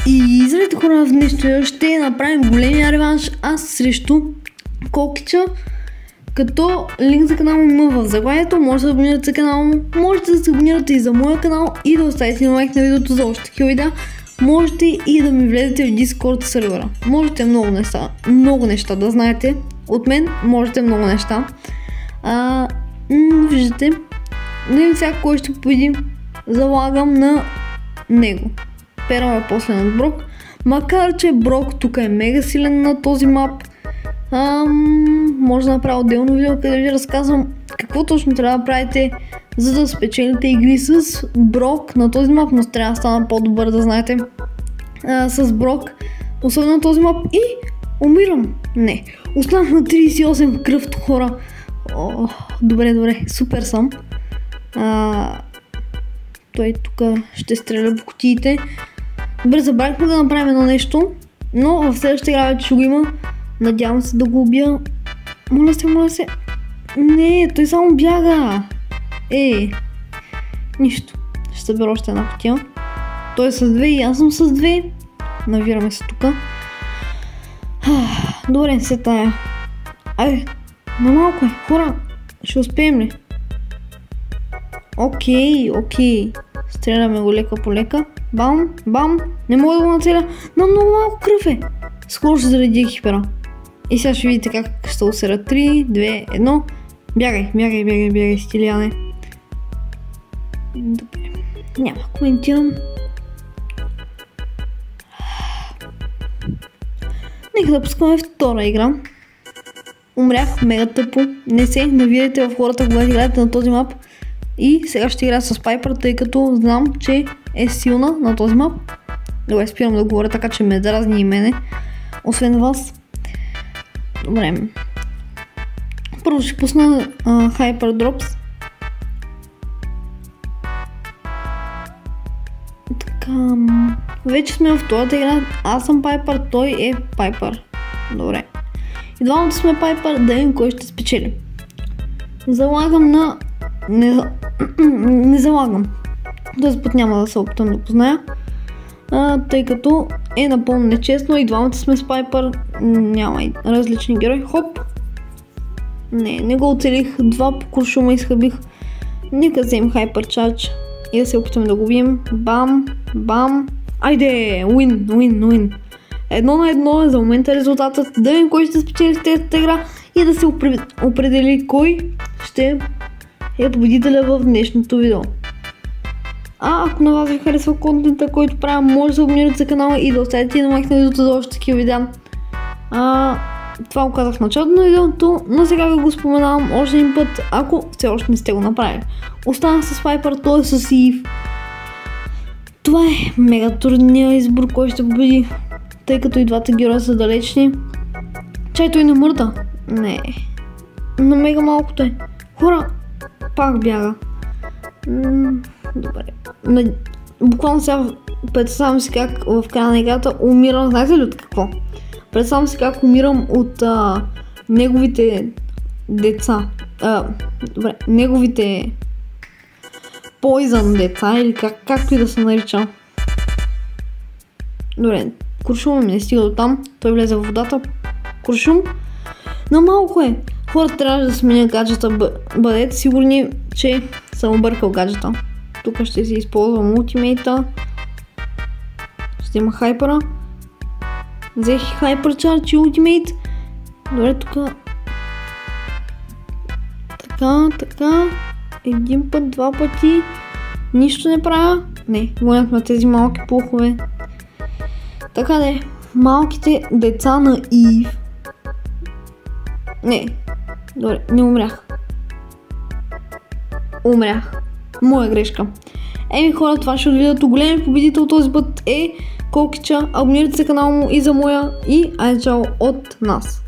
И здравейте хора, в днешния ще направим големия реванш аз срещу Кокича, като линк за канала има в заглавието, може да се абонирате за канала му, можете да се абонирате и за моя канал и да оставите лайк на видеото за още такива видеа. Можете и да ми влезете в Discord сервера. Можете много неща да знаете от мен, можете много неща. Виждате, не всяко кой ще победи, залагам на него. Перам е после над Брок, макар че Брок тук е мега силен на този мап. Може да направя отделно видео, където ви разказвам какво точно трябва да правите, за да спечелите игри с Брок на този мап, но трябва да стана по-добър, да знаете, с Брок, особено на този мап. И умирам. Не, останах на 38 кръв, хора. Добре, супер съм. Той тук ще стреля по кутиите. Добре, забравихме да направим едно нещо, но в следващата игра вече ще го има. Надявам се да го убия. Моля се. Не, той само бяга. Нищо. Ще събера още една кутия. Той е с 2 и аз съм с 2. Навираме се тук. Добре, се тая. Айде, на малко е. Хора, ще успеем ли? Окей. Стреляме го лека по лека. Бам. Не мога да го нацеля. На много малко кръв е. Скоро ще заради екипера. И сега ще видите как ще усера. 3, 2, 1. Бягай, Стилияне. Добре. Няма коментирам. Нека да пускаме втора игра. Умрях мега тъпо. Не се навирайте в хората, когато играете на този мап. И сега ще играя с Пайпър, тъй като знам, че е силна на този мап. Добре, спирам да говоря, така че ме дразни и мене, освен вас. Добре. Първо ще пусна Hyper Drops. Така, вече сме в втората игра. Аз съм Пайпър, той е Пайпър. Добре. И двамата сме Пайпър, да видим кой ще спечели. Залагам на... Не залагам. Този път няма да се опитам да позная. Тъй като е напълно нечестно и двамата сме с Пайпър. Няма и различни герои. Хоп! Не го оцелих. 2 по куршума изхъбих. Нека вземем Hyper Charge и да се опитаме да го бием. Бам! Айде! Win! 1-1 е за момента резултатът. Да видим кой ще спечели в тази игра и да се определи кой ще е победителя в днешното видео. Ако на вас ви харесва контента, който правя, може да се абонирате за канала и да оставите на лайк на видеото за още такива видеа. Това го казах в началото на видеото, но сега ви го споменавам още един път, ако все още не сте го направили. Останах с Пайпър, той е с Eve. Това е мега трудният избор, кой ще победи, тъй като и двата героя са далечни. Чай, той не мърда. Не. Но мега малкото е. Хора, пак бяга. Добре. Буквално сега представям си как в края на играта умирам. Знаете ли от какво? Представям си как умирам от неговите деца. Добре, неговите Poison деца или както и да се нарича. Добре, куршума ми не стига до там. Той влезе в водата. Куршум. Но малко е. Хората трябва да сменя гаджета. Бъдете сигурни, че съм объркал гаджета. Тук ще си използвам ултимейта. Ще има хайпера. Взех Hyper Charge и ултимейт. Добре, тук. Така. Един път, 2 пъти. Нищо не правя. Не, гонят на тези малки пухове. Така де, малките деца на Eve. Не. Добре, не умрях. Моя грешка. Хора, това ще от видеото. Големият победител този път е Кокича. Абонирайте се канала му и за моя. И айде чао от нас.